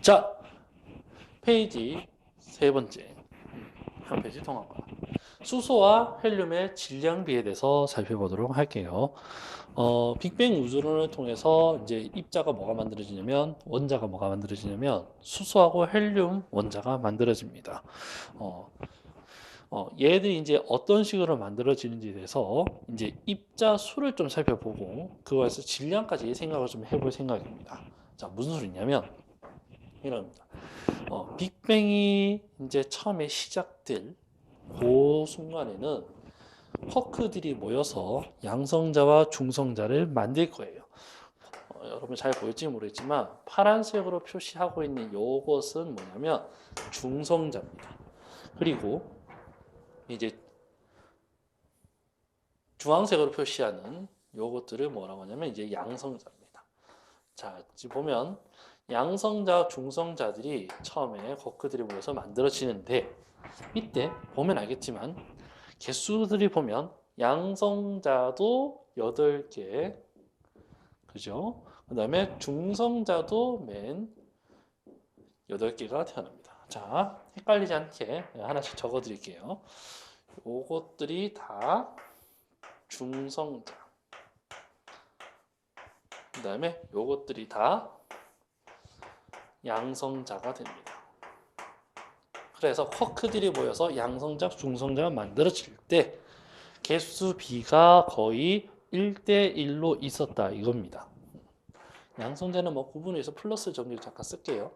자, 페이지 세 번째. 한 페이지 통합과. 수소와 헬륨의 질량비에 대해서 살펴보도록 할게요. 빅뱅 우주론을 통해서 이제 입자가 뭐가 만들어지냐면 원자가 뭐가 만들어지냐면 수소하고 헬륨 원자가 만들어집니다. 어, 얘들이 이제 어떤 식으로 만들어지는지에 대해서 이제 입자 수를 좀 살펴보고 그거에서 질량까지 생각을 좀 해볼 생각입니다. 자, 무슨 소리냐면 이럽니다. 빅뱅이 이제 처음에 시작될 그 순간에는 쿼크들이 모여서 양성자와 중성자를 만들 거예요. 여러분 잘 보일지 모르겠지만 파란색으로 표시하고 있는 요것은 뭐냐면 중성자입니다. 그리고 이제 주황색으로 표시하는 요것들을 뭐라고 하냐면 이제 양성자입니다. 자, 지금 보면 양성자, 중성자들이 처음에 쿼크들이 모여서 만들어지는데 이때 보면 알겠지만 개수들이 보면 양성자도 8개, 그죠? 그 다음에 중성자도 맨 8개가 태어납니다. 자, 헷갈리지 않게 하나씩 적어 드릴게요. 요것들이 다 중성자. 그 다음에 요것들이 다 양성자가 됩니다. 그래서 쿼크들이 모여서 양성자, 중성자가 만들어질 때 개수 비가 거의 1대1로 있었다 이겁니다. 양성자는 뭐 구분을 위해서 플러스 전기를 잠깐 쓸게요.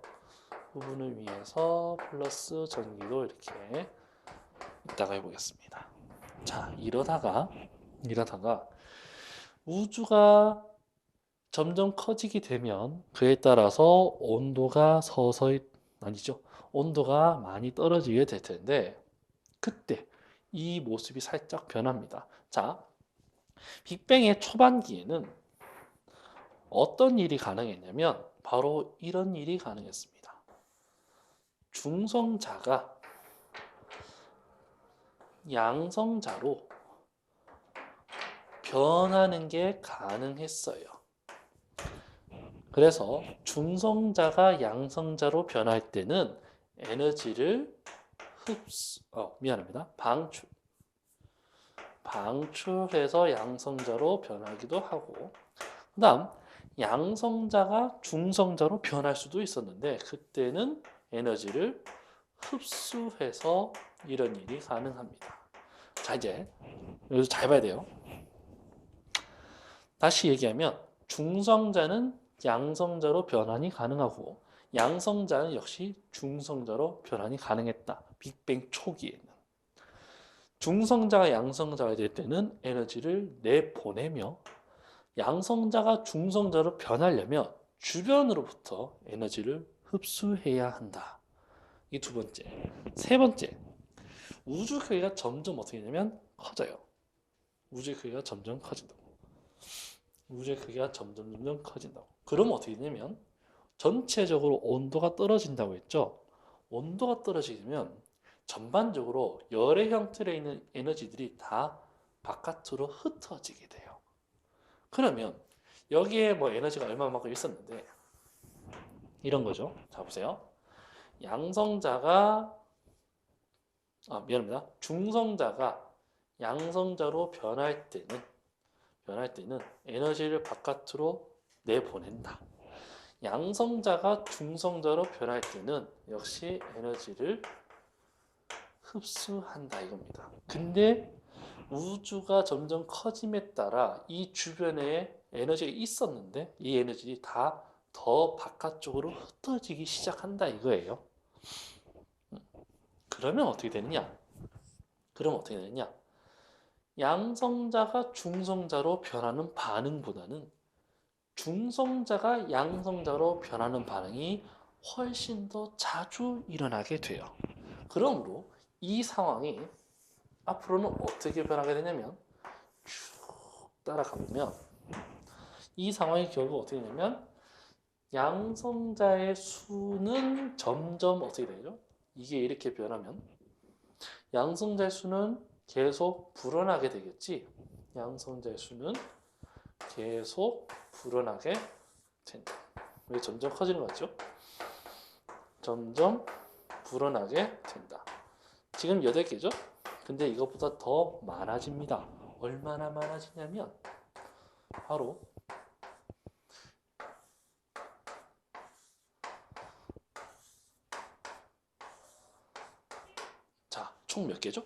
구분을 위해서 플러스 전기도 이렇게 이따가 해보겠습니다. 자, 이러다가 우주가 점점 커지게 되면 그에 따라서 온도가 서서히 아니죠. 온도가 많이 떨어지게 될 텐데 그때 이 모습이 살짝 변합니다. 자, 빅뱅의 초반기에는 어떤 일이 가능했냐면 바로 이런 일이 가능했습니다. 중성자가 양성자로 변하는 게 가능했어요. 그래서 중성자가 양성자로 변할 때는 에너지를 미안합니다. 방출해서 양성자로 변하기도 하고 그다음 양성자가 중성자로 변할 수도 있었는데 그때는 에너지를 흡수해서 이런 일이 가능합니다. 자, 이제 여기서 잘 봐야 돼요. 다시 얘기하면 중성자는 양성자로 변환이 가능하고 양성자는 역시 중성자로 변환이 가능했다. 빅뱅 초기에는. 중성자가 양성자가 될 때는 에너지를 내보내며 양성자가 중성자로 변하려면 주변으로부터 에너지를 흡수해야 한다. 이 두 번째. 세 번째. 우주 크기가 점점 어떻게 되냐면 커져요. 우주의 크기가 점점 커진다고. 우주의 크기가 점점 커진다고. 그러면 어떻게 되냐면 전체적으로 온도가 떨어진다고 했죠. 온도가 떨어지면 전반적으로 열의 형태로 있는 에너지들이 다 바깥으로 흩어지게 돼요. 그러면 여기에 뭐 에너지가 얼마만큼 있었는데 이런 거죠. 자 보세요. 양성자가 미안합니다. 중성자가 양성자로 변할 때는 에너지를 바깥으로 내보낸다. 양성자가 중성자로 변할 때는 역시 에너지를 흡수한다 이겁니다. 근데 우주가 점점 커짐에 따라 이 주변에 에너지가 있었는데 이 에너지들이 다 더 바깥쪽으로 흩어지기 시작한다 이거예요. 그러면 어떻게 되느냐? 양성자가 중성자로 변하는 반응보다는 중성자가 양성자로 변하는 반응이 훨씬 더 자주 일어나게 돼요. 그러므로 이 상황이 앞으로는 어떻게 변하게 되냐면 쭉 따라가보면 이 상황이 결국 어떻게 되냐면 양성자의 수는 점점 어떻게 되죠? 이게 이렇게 변하면 양성자의 수는 계속 불어나게 되겠지. 양성자의 수는 계속 불어나게 된다. 왜 점점 커지는 거 같죠? 점점 불어나게 된다. 지금 8개죠? 근데 이것보다 더 많아집니다. 얼마나 많아지냐면 바로 자, 총 몇 개죠?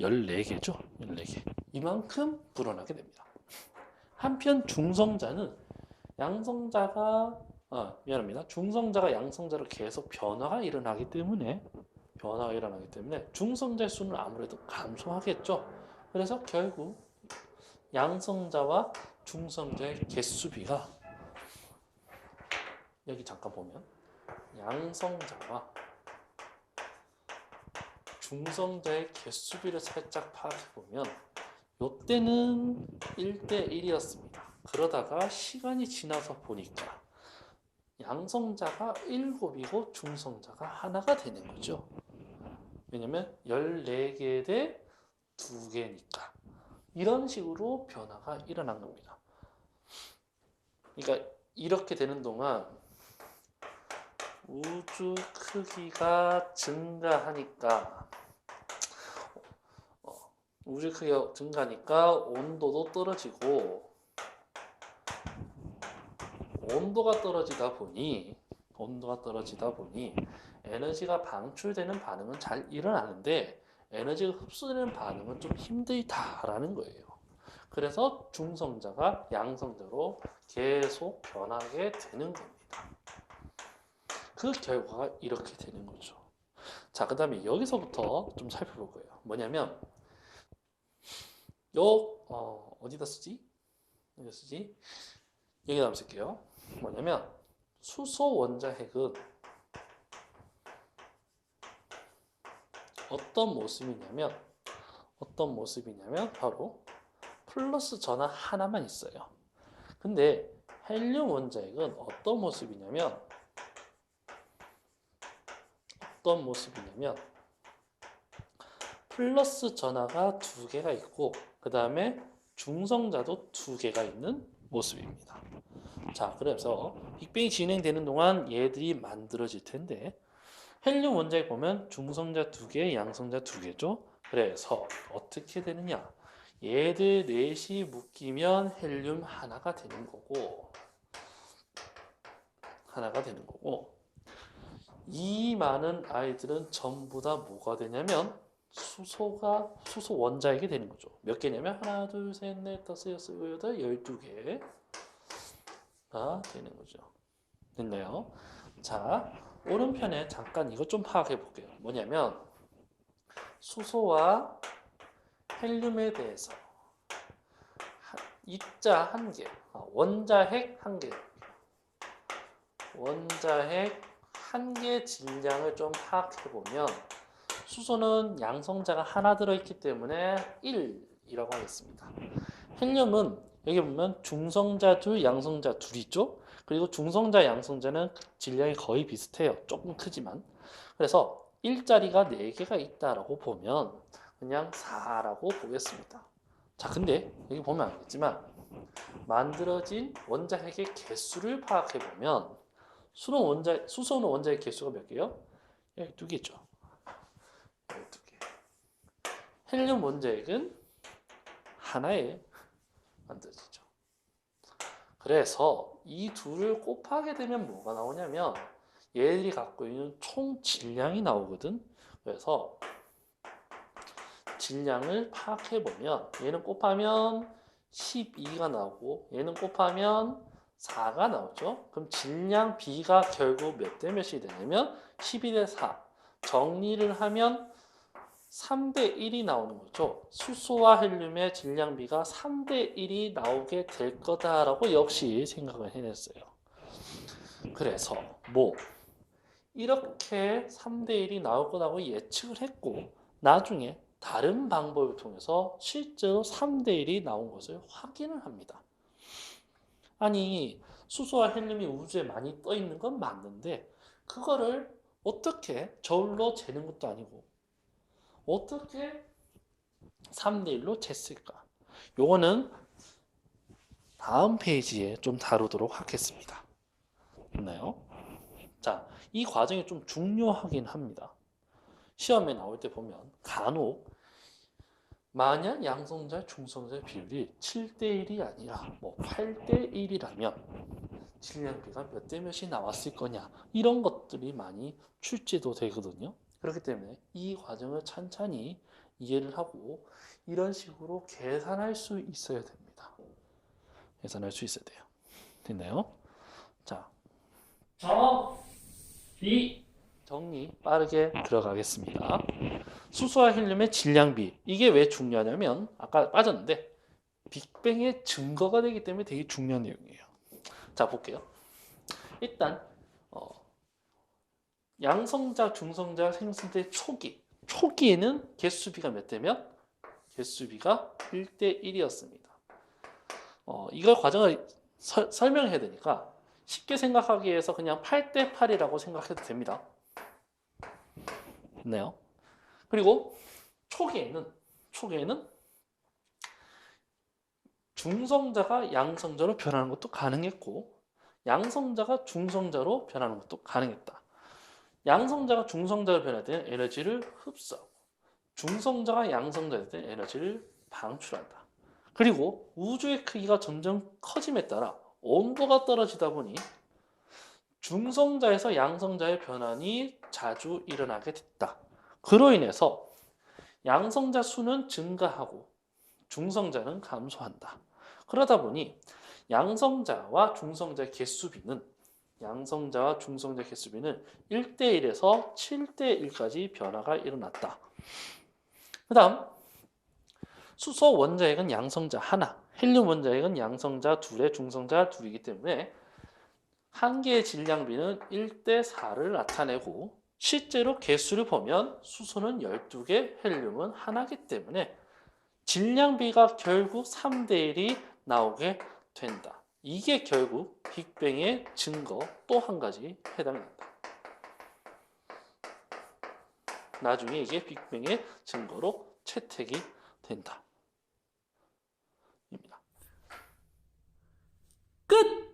14개죠? 14개. 이만큼 불어나게 됩니다. 한편 중성자는 양성자가 미안합니다. 중성자가 양성자로 계속 변화가 일어나기 때문에 중성자의 수는 아무래도 감소하겠죠. 그래서 결국 양성자와 중성자의 개수비가 여기 잠깐 보면 양성자와 중성자의 개수비를 살짝 파악해보면 이때는 1대1이었습니다. 그러다가 시간이 지나서 보니까 양성자가 7이고 중성자가 하나가 되는 거죠. 왜냐면 14개 대 2개니까. 이런 식으로 변화가 일어난 겁니다. 그러니까 이렇게 되는 동안 우주 크기가 증가하니까 우주 크기가 증가하니까 온도도 떨어지고 온도가 떨어지다 보니 에너지가 방출되는 반응은 잘 일어나는데 에너지가 흡수되는 반응은 좀 힘들다라는 거예요. 그래서 중성자가 양성자로 계속 변하게 되는 겁니다. 그 결과가 이렇게 되는 거죠. 자, 그 다음에 여기서부터 좀 살펴볼 거예요. 뭐냐면 어디다 쓰지? 여기다 한번 쓸게요. 뭐냐면 수소 원자핵은 어떤 모습이냐면 바로 플러스 전하 하나만 있어요. 근데 헬륨 원자핵은 어떤 모습이냐면 플러스 전하가 2개가 있고 그 다음에 중성자도 2개가 있는 모습입니다. 자, 그래서 빅뱅이 진행되는 동안 얘들이 만들어질 텐데 헬륨 원자에 보면 중성자 2개, 양성자 2개죠. 그래서 어떻게 되느냐? 얘들 넷이 묶이면 헬륨 하나가 되는 거고 이 많은 아이들은 전부 다 뭐가 되냐면 수소 원자핵이 되는 거죠. 몇 개냐면 하나, 둘, 셋, 넷, 다섯, 여섯, 일곱, 여덟, 12개가 되는 거죠. 됐나요? 자, 오른편에 잠깐 이것 좀 파악해 볼게요. 뭐냐면 수소와 헬륨에 대해서 입자 한 개, 원자핵 한 개, 한 개 질량을 좀 파악해 보면 수소는 양성자가 하나 들어있기 때문에 1이라고 하겠습니다. 헬륨은 여기 보면 중성자 둘, 양성자 둘 있죠? 그리고 중성자, 양성자는 질량이 거의 비슷해요. 조금 크지만. 그래서 1자리가 4개가 있다라고 보면 그냥 4라고 보겠습니다. 자, 근데 여기 보면 알겠지만 만들어진 원자핵의 개수를 파악해 보면 수소는 원자핵 개수가 몇 개요? 12개죠. 12개. 헬륨 원자핵은 하나에 만들어지죠. 그래서 이 둘을 곱하게 되면 뭐가 나오냐면 얘들이 갖고 있는 총 질량이 나오거든. 그래서 질량을 파악해 보면 얘는 곱하면 12가 나오고 얘는 곱하면 4가 나오죠. 그럼 질량 B가 결국 몇 대 몇이 되냐면 12대 4. 정리를 하면 3대 1이 나오는 거죠. 수소와 헬륨의 질량 B가 3대 1이 나오게 될 거다라고 역시 생각을 해냈어요. 그래서 이렇게 3대 1이 나올 거라고 예측을 했고 나중에 다른 방법을 통해서 실제로 3대 1이 나온 것을 확인을 합니다. 아니, 수소와 헬륨이 우주에 많이 떠 있는 건 맞는데 그거를 어떻게 저울로 재는 것도 아니고 어떻게 3대 1로 쟀을까? 요거는 다음 페이지에 좀 다루도록 하겠습니다. 됐나요? 자, 이 과정이 좀 중요하긴 합니다. 시험에 나올 때 보면 간혹 만약 양성자, 중성자 비율이 7대1이 아니라 뭐 8대1이라면 질량비가 몇 대 몇이 나왔을 거냐 이런 것들이 많이 출제도 되거든요. 그렇기 때문에 이 과정을 찬찬히 이해를 하고 이런 식으로 계산할 수 있어야 됩니다. 계산할 수 있어야 돼요. 됐나요? 자, 정리 빠르게 들어가겠습니다. 수소와 헬륨의 질량비 이게 왜 중요하냐면 아까 빠졌는데 빅뱅의 증거가 되기 때문에 되게 중요한 내용이에요. 자 볼게요. 일단 양성자, 중성자 생성될 초기에는 개수비가 몇 대면? 개수비가 1대 1이었습니다. 이걸 과정을 설명해야 되니까 쉽게 생각하기 위해서 그냥 8대 8이라고 생각해도 됩니다. 됐나요? 그리고 초기에는 중성자가 양성자로 변하는 것도 가능했고 양성자가 중성자로 변하는 것도 가능했다. 양성자가 중성자로 변할 때는 에너지를 흡수하고 중성자가 양성자일 때는 에너지를 방출한다. 그리고 우주의 크기가 점점 커짐에 따라 온도가 떨어지다 보니 중성자에서 양성자의 변환이 자주 일어나게 됐다. 그로 인해서 양성자 수는 증가하고 중성자는 감소한다. 그러다 보니 양성자와 중성자의 개수비는 1대1에서 7대1까지 변화가 일어났다. 그 다음 수소 원자핵은 양성자 하나, 헬륨 원자핵은 양성자 둘에 중성자 둘이기 때문에 한 개의 질량비는 1대4를 나타내고 실제로 개수를 보면 수소는 12개, 헬륨은 하나이기 때문에 질량비가 결국 3대1이 나오게 된다. 이게 결국 빅뱅의 증거 또 한 가지 해당한다. 나중에 이게 빅뱅의 증거로 채택이 된다. 입니다. 끝!